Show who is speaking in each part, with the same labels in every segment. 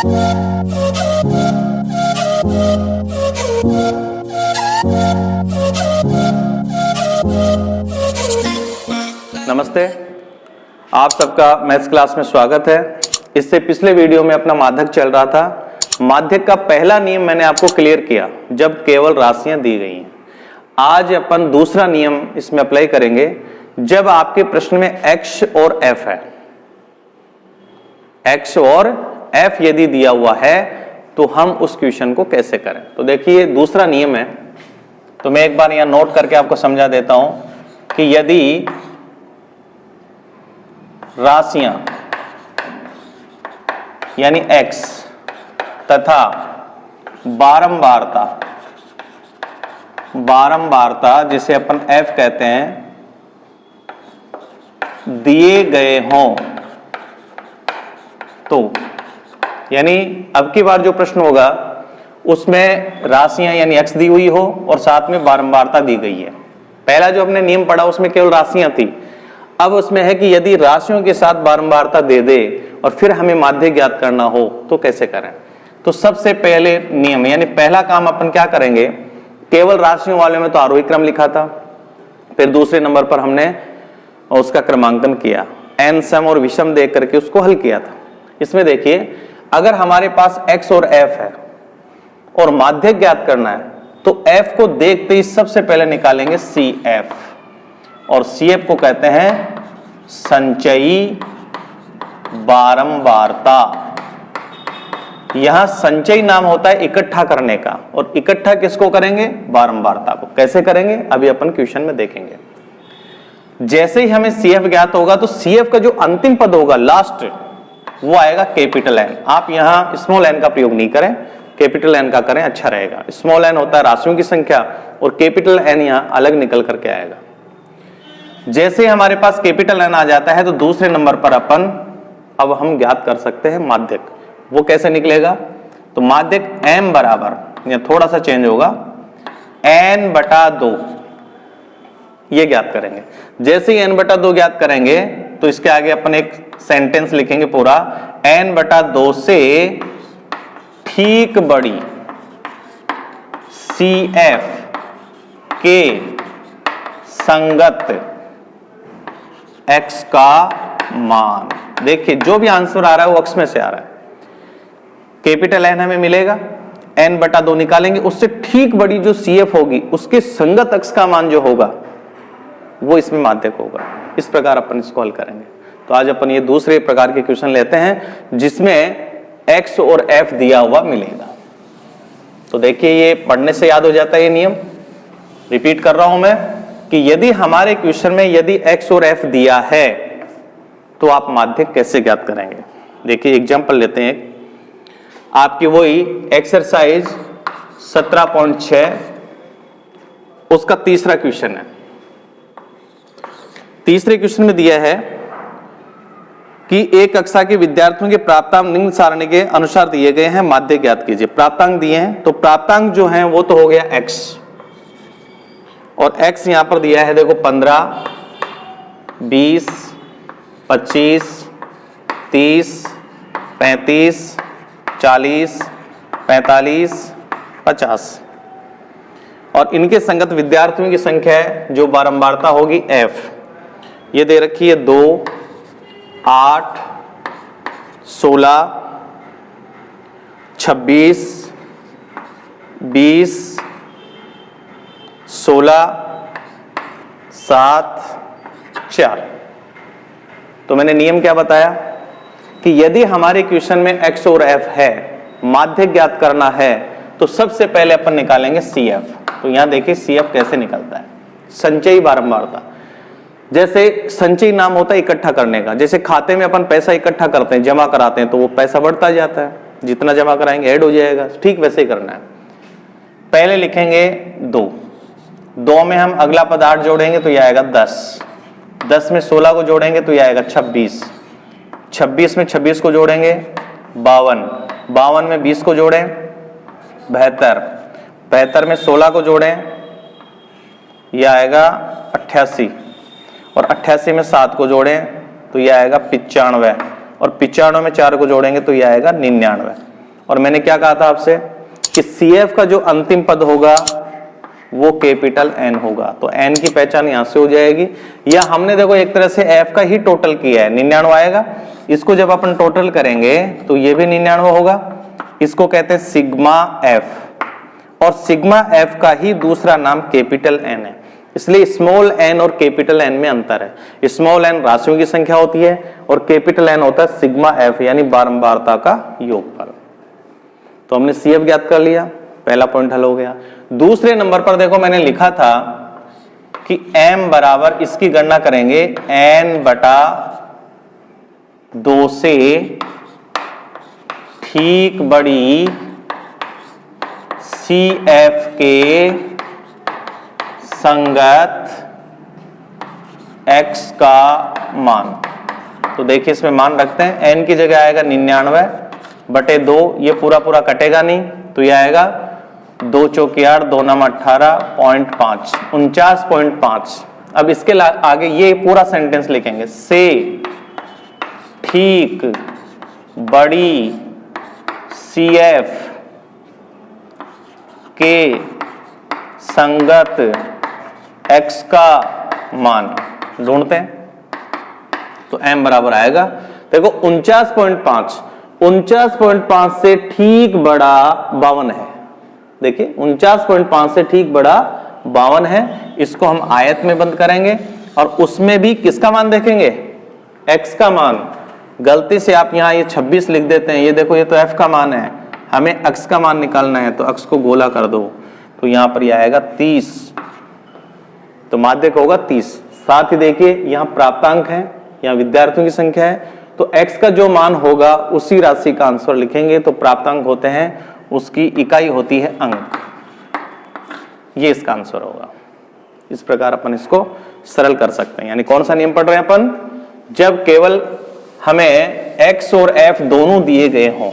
Speaker 1: नमस्ते, आप सबका मैथ्स क्लास में स्वागत है। इससे पिछले वीडियो में अपना माध्यक चल रहा था। माध्यक का पहला नियम मैंने आपको क्लियर किया जब केवल राशियां दी गई हैं। आज अपन दूसरा नियम इसमें अप्लाई करेंगे जब आपके प्रश्न में x और f है। x और f यदि दिया हुआ है तो हम उस क्वेश्चन को कैसे करें। तो देखिए दूसरा नियम है, तो मैं एक बार यहां नोट करके आपको समझा देता हूं कि यदि राशियां यानी x तथा बारंबारता जिसे अपन f कहते हैं दिए गए हों तो यानी अब की बार जो प्रश्न होगा उसमें राशियां यानी x दी हुई हो और साथ में बारंबारता दी गई है। पहला जो हमने नियम पढ़ा उसमें केवल राशियां थी। अब उसमें है कि यदि राशियों के साथ बारंबारता दे दे और फिर हमें माध्य ज्ञात करना हो तो कैसे करें। तो सबसे पहले नियम यानी पहला काम अपन क्या करेंगे, केवल राशियों वाले में तो आरोही क्रम लिखा था, फिर दूसरे नंबर पर हमने उसका क्रमांकन किया, n सम और विषम देख करके उसको हल किया था। इसमें देखिए अगर हमारे पास x और f है और माध्य ज्ञात करना है तो f को देखते ही सबसे पहले निकालेंगे CF और CF को कहते हैं संचयी बारंबारता। यहां संचयी नाम होता है इकट्ठा करने का और इकट्ठा किसको करेंगे, बारंबारता को। कैसे करेंगे अभी अपन क्वेश्चन में देखेंगे। जैसे ही हमें CF ज्ञात होगा तो CF का जो अंतिम पद होगा लास्ट वो आएगा कैपिटल N। आप यहां स्मॉल n का प्रयोग नहीं करें, कैपिटल N का करें, अच्छा रहेगा। स्मॉल n होता है राशियों की संख्या और कैपिटल N यहां अलग निकल करके आएगा। जैसे हमारे पास कैपिटल N आ जाता है तो दूसरे नंबर पर अपन अब हम ज्ञात कर सकते हैं माध्यक। वो कैसे निकलेगा, तो माध्यक m बराबर या थोड़ा सा चेंज होगा n/2 ये ज्ञात करेंगे। जैसे ही n/2 ज्ञात करेंगे तो इसके आगे अपन एक सेंटेंस लिखेंगे पूरा, n/2 से ठीक बड़ी CF के संगत x का मान। देखिए जो भी आंसर आ रहा है वो x में से आ रहा है। कैपिटल N हमें मिलेगा, n/2 निकालेंगे, उससे ठीक बड़ी जो CF होगी उसके संगत x का मान जो होगा वो इसमें माध्यक होगा। इस प्रकार अपन इसको हल करेंगे। तो आज अपन ये दूसरे प्रकार के क्वेश्चन लेते हैं जिसमें x और f दिया हुआ मिलेगा। तो देखिए ये पढ़ने से याद हो जाता है ये नियम। रिपीट कर रहा हूं मैं कि यदि हमारे क्वेश्चन में यदि x और f दिया है तो आप माध्यक कैसे ज्ञात करेंगे। देखिए एग्जांपल लेते हैं, आपकी वही एक्सरसाइज 17.6 उसका तीसरा क्वेश्चन है। तीसरे क्वेश्चन में दिया है कि एक कक्षा के विद्यार्थियों के प्राप्तांक निम्न सारणी के अनुसार दिए गए हैं, माध्य ज्ञात कीजिए। प्राप्तांक दिए हैं तो प्राप्तांक जो हैं वो तो हो गया x और x यहां पर दिया है देखो 15, 20, 25, 30, 35, 40, 45, 50 और इनके संगत विद्यार्थियों की संख्या है जो बारंबारता होगी f। ये दे रखी है 2, 8, 16, 26, 20, 16, 7, 4। तो मैंने नियम क्या बताया कि यदि हमारे क्वेश्चन में x और f है, माध्य ज्ञात करना है तो सबसे पहले अपन निकालेंगे CF। तो यहां देखिए CF कैसे निकलता है, संचयी बारंबारता। जैसे संचयी नाम होता है इकट्ठा करने का। जैसे खाते में अपन पैसा इकट्ठा करते हैं, जमा कराते हैं तो वो पैसा बढ़ता जाता है, जितना जमा कराएंगे ऐड हो जाएगा। ठीक वैसे ही करना है। पहले लिखेंगे 2 में हम अगला पद 8 जोड़ेंगे तो यह आएगा 10 में 16 को जोड़ेंगे तो यह आएगा 26 में 26 को जोड़ेंगे 52 में 20 को जोड़ें 72 में 16 को जोड़ें यह आएगा 88 और 88 में 7 को जोड़ें तो यह आएगा 95 और 95 में 4 को जोड़ेंगे तो यह आएगा 99। और मैंने क्या कहा था आपसे कि CF का जो अंतिम पद होगा वो कैपिटल N होगा, तो N की पहचान यहां से हो जाएगी। या हमने देखो एक तरह से F का ही टोटल किया है, 99 आएगा। इसको जब अपन टोटल करेंगे तो ये भी 99 होगा। इसको कहते हैं सिग्मा F, और सिग्मा F का ही दूसरा नाम कैपिटल N है। इसलिए स्मॉल n और कैपिटल N में अंतर है। स्मॉल n राशियों की संख्या होती है और कैपिटल N होता है सिग्मा F यानी बारंबारता का योगफल। तो हमने CF ज्ञात कर लिया, पहला पॉइंट हल हो गया। दूसरे नंबर पर देखो मैंने लिखा था कि m बराबर, इसकी गणना करेंगे n बटा 2 से ठीक बड़ी CF के संगत x का मान। तो देखिए इसमें मान रखते हैं, n की जगह आएगा 99 बटे 2, ये पूरा पूरा कटेगा नहीं तो ये आएगा 2 चौके 8, 2 नाम 18.5, 49.5। अब इसके आगे ये पूरा सेंटेंस लिखेंगे, से ठीक बड़ी CF के संगत x का मान ढूंढते हैं। तो m बराबर आएगा, देखो 49.5, 49.5 से ठीक बड़ा 52 है। देखिए 49.5 से ठीक बड़ा 52 है। इसको हम आयत में बंद करेंगे और उसमें भी किसका मान देखेंगे, x का मान। गलती से आप यहाँ ये 26 लिख देते हैं, ये देखो ये तो f का मान है, हमें x का मान निकालना है, तो x को गोला कर दो, तो यहां पर ये आएगा 30, तो माध्यक होगा 30। साथ ही देखिए यहाँ प्राप्तांक है, यहाँ विद्यार्थियों की संख्या है, तो x का जो मान होगा उसी राशि का आंसर लिखेंगे। तो प्राप्तांक होते हैं, उसकी इकाई होती है अंक, ये इसका आंसर होगा। इस प्रकार अपन इसको सरल कर सकते हैं। यानी कौन सा नियम पढ़ रहे हैं अपन, जब केवल हमें x और f दोनों दिए गए हों,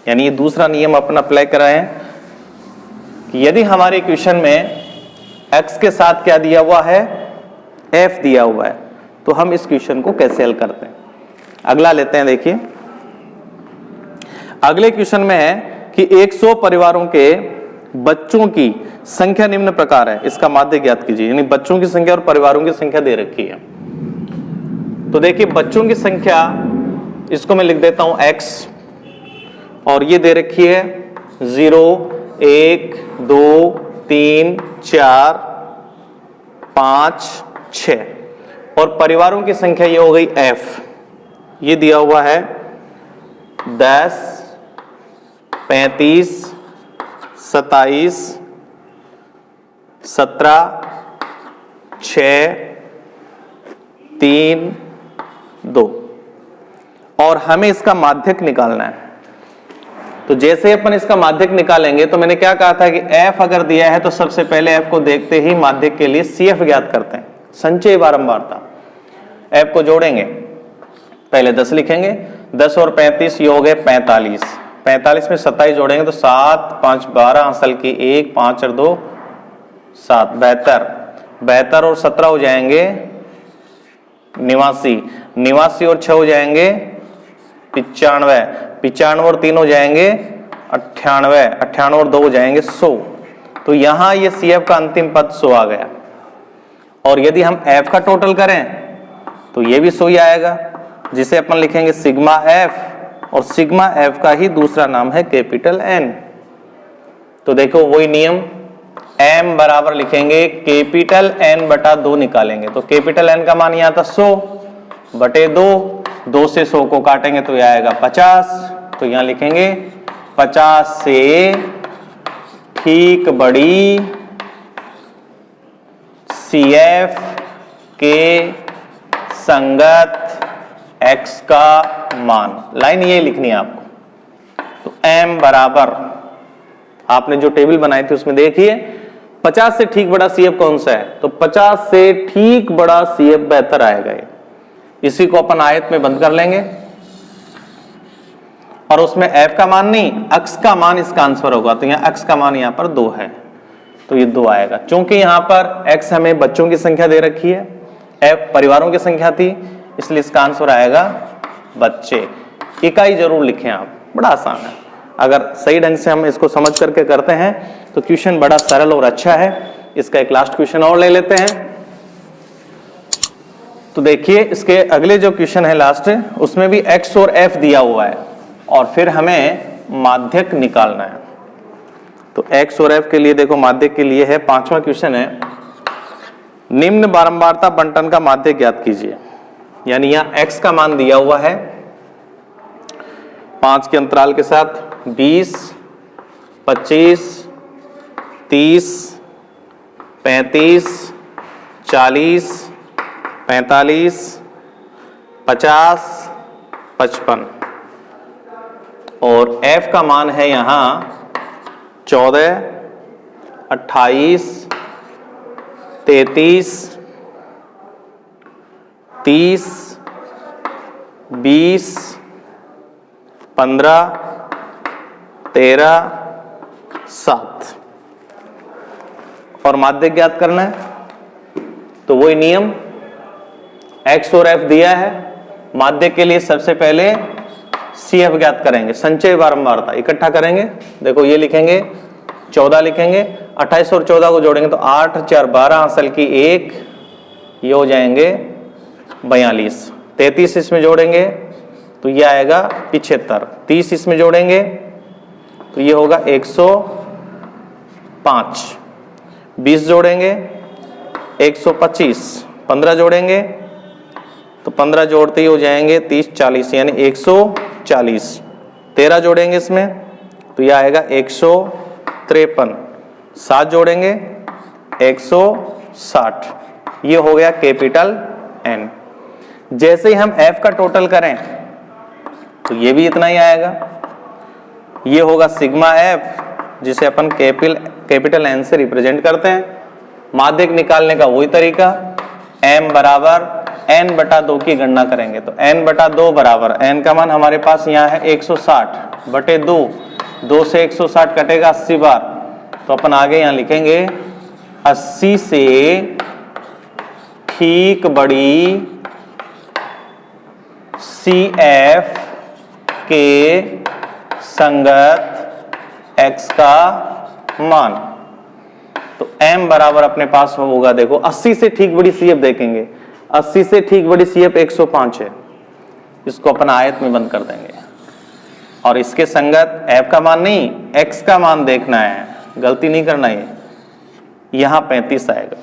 Speaker 1: यानी ये दूसरा नियम अपन अप्लाई कर रहे हैं कि यदि हमारे इक्वेशन में x के साथ क्या दिया हुआ है, f दिया हुआ है, तो हम इस क्वेश्चन को कैसे हल करते हैं। अगला लेते हैं, देखिए अगले क्वेश्चन में है कि 100 परिवारों के बच्चों की संख्या निम्न प्रकार है, इसका माध्य ज्ञात कीजिए। यानी बच्चों की संख्या और परिवारों की संख्या दे रखी है। तो देखिए बच्चों की संख्या, इसको मैं लिख देता हूं x, और ये दे रखी है 0, 1, 2, 3, 4, 5, 6, और परिवारों की संख्या ये हो गई f, ये दिया हुआ है 10, 35, 27, 17, 6, 3, 2, और हमें इसका माध्यक निकालना है। तो जैसे अपन इसका माध्यक निकालेंगे, तो मैंने क्या कहा था कि f अगर दिया है तो सबसे पहले f को देखते ही माध्यक के लिए CF ज्ञात करते हैं, संचय बारंबारता। f को जोड़ेंगे, पहले 10 लिखेंगे, 10 और 35 ये हो गए 45, 45 में 27 जोड़ेंगे तो 7, 5, 12, असल की 1, 5 और 2 7, 72, 72 और 17 हो जाएंगे 89, 89 और 6 हो जाएंगे 95, 95 और 3 हो जाएंगे 98, 98 और 2 हो जाएंगे 100। तो यहां ये CF का अंतिम पद 100 आ गया। और यदि हम F का टोटल करें तो ये भी 100 ही आएगा, जिसे अपन लिखेंगे सिग्मा F, और सिग्मा F का ही दूसरा नाम है कैपिटल N। तो देखो वही नियम, m बराबर लिखेंगे कैपिटल N बटा 2 निकालेंगे। तो कैपिटल N का मान यहाँ था 100 बटे 2, 2 से 100 को काटेंगे तो यह आएगा 50। तो यहां लिखेंगे 50 से ठीक बड़ी CF के संगत x का मान। लाइन ये लिखनी है आपको। तो m बराबर, आपने जो टेबल बनाई थी उसमें देखिए 50 से ठीक बड़ा CF कौन सा है, तो 50 से ठीक बड़ा CF बेहतर आएगा। इसी को अपन आयत में बंद कर लेंगे और उसमें f का मान नहीं, x का मान इसका आंसर होगा। तो यहाँ x का मान यहाँ पर 2 है, तो ये 2 आएगा। चूंकि यहाँ पर x हमें बच्चों की संख्या दे रखी है, f परिवारों की संख्या थी, इसलिए इसका आंसर आएगा बच्चे। इकाई जरूर लिखें आप, बड़ा आसान है। अगर सही ढंग से हम इसको समझ करके करते हैं तो क्वेश्चन बड़ा सरल और अच्छा है। इसका एक लास्ट क्वेश्चन और ले लेते हैं। तो देखिए इसके अगले जो क्वेश्चन है लास्ट, उसमें भी x और f दिया हुआ है और फिर हमें माध्यक निकालना है। तो x और f के लिए देखो माध्यक के लिए है, 5वां क्वेश्चन है, निम्न बारंबारता बंटन का माध्यक ज्ञात कीजिए। यानी यहां x का मान दिया हुआ है 5 के अंतराल के साथ 20, 25, 30, 35, 40, 45, 50, 55 और f का मान है यहां 14, 28, 33, 30, 20, 15, 13, 7 और माध्यक ज्ञात करना है। तो वही नियम, x और f दिया है, माध्यक के लिए सबसे पहले CF ज्ञात करेंगे, संचय बारंबारता इकट्ठा करेंगे। देखो ये लिखेंगे 14 लिखेंगे, 28 और 14 को जोड़ेंगे तो 8 4 12 असल की 1, ये हो जाएंगे 42। 33 इसमें जोड़ेंगे तो ये आएगा 75। 30 इसमें जोड़ेंगे तो ये होगा 105। 20 जोड़ेंगे 125। 15 जोड़ेंगे तो 15 जोड़ते ही हो जाएंगे 30 40 यानी 140। 13 जोड़ेंगे इसमें तो यह आएगा 153। 7 जोड़ेंगे 160। ये हो गया कैपिटल N। जैसे ही हम F का टोटल करें तो ये भी इतना ही आएगा। ये होगा सिग्मा F जिसे अपन कैपिटल N से रिप्रेजेंट करते हैं। माध्यक निकालने का वही तरीका, m बराबर n बटा 2 की गणना करेंगे तो n बटा 2 बराबर, n का मान हमारे पास यहाँ है 160 बटे 2, 2 से 160 कटेगा 80 बार, तो अपन आगे यहाँ लिखेंगे 80 से ठीक बड़ी CF के संगत x का मान। तो m बराबर अपने पास होगा, देखो 80 से ठीक बड़ी CF देखेंगे, 80 से ठीक बड़ी CF 105 है, इसको अपन आयत में बंद कर देंगे और इसके संगत f का मान नहीं x का मान देखना है, गलती नहीं करना है, यहां 35 आएगा।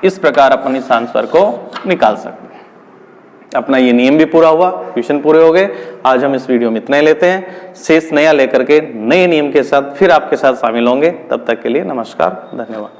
Speaker 1: इस प्रकार अपन इस आंसर को निकाल सकते हैं। अपना ये नियम भी पूरा हुआ, क्वेश्चन पूरे हो गए। आज हम इस वीडियो में इतना ही लेते हैं, शेष नया लेकर के नए नियम के साथ फिर आपके साथ शामिल होंगे। तब तक के लिए नमस्कार, धन्यवाद।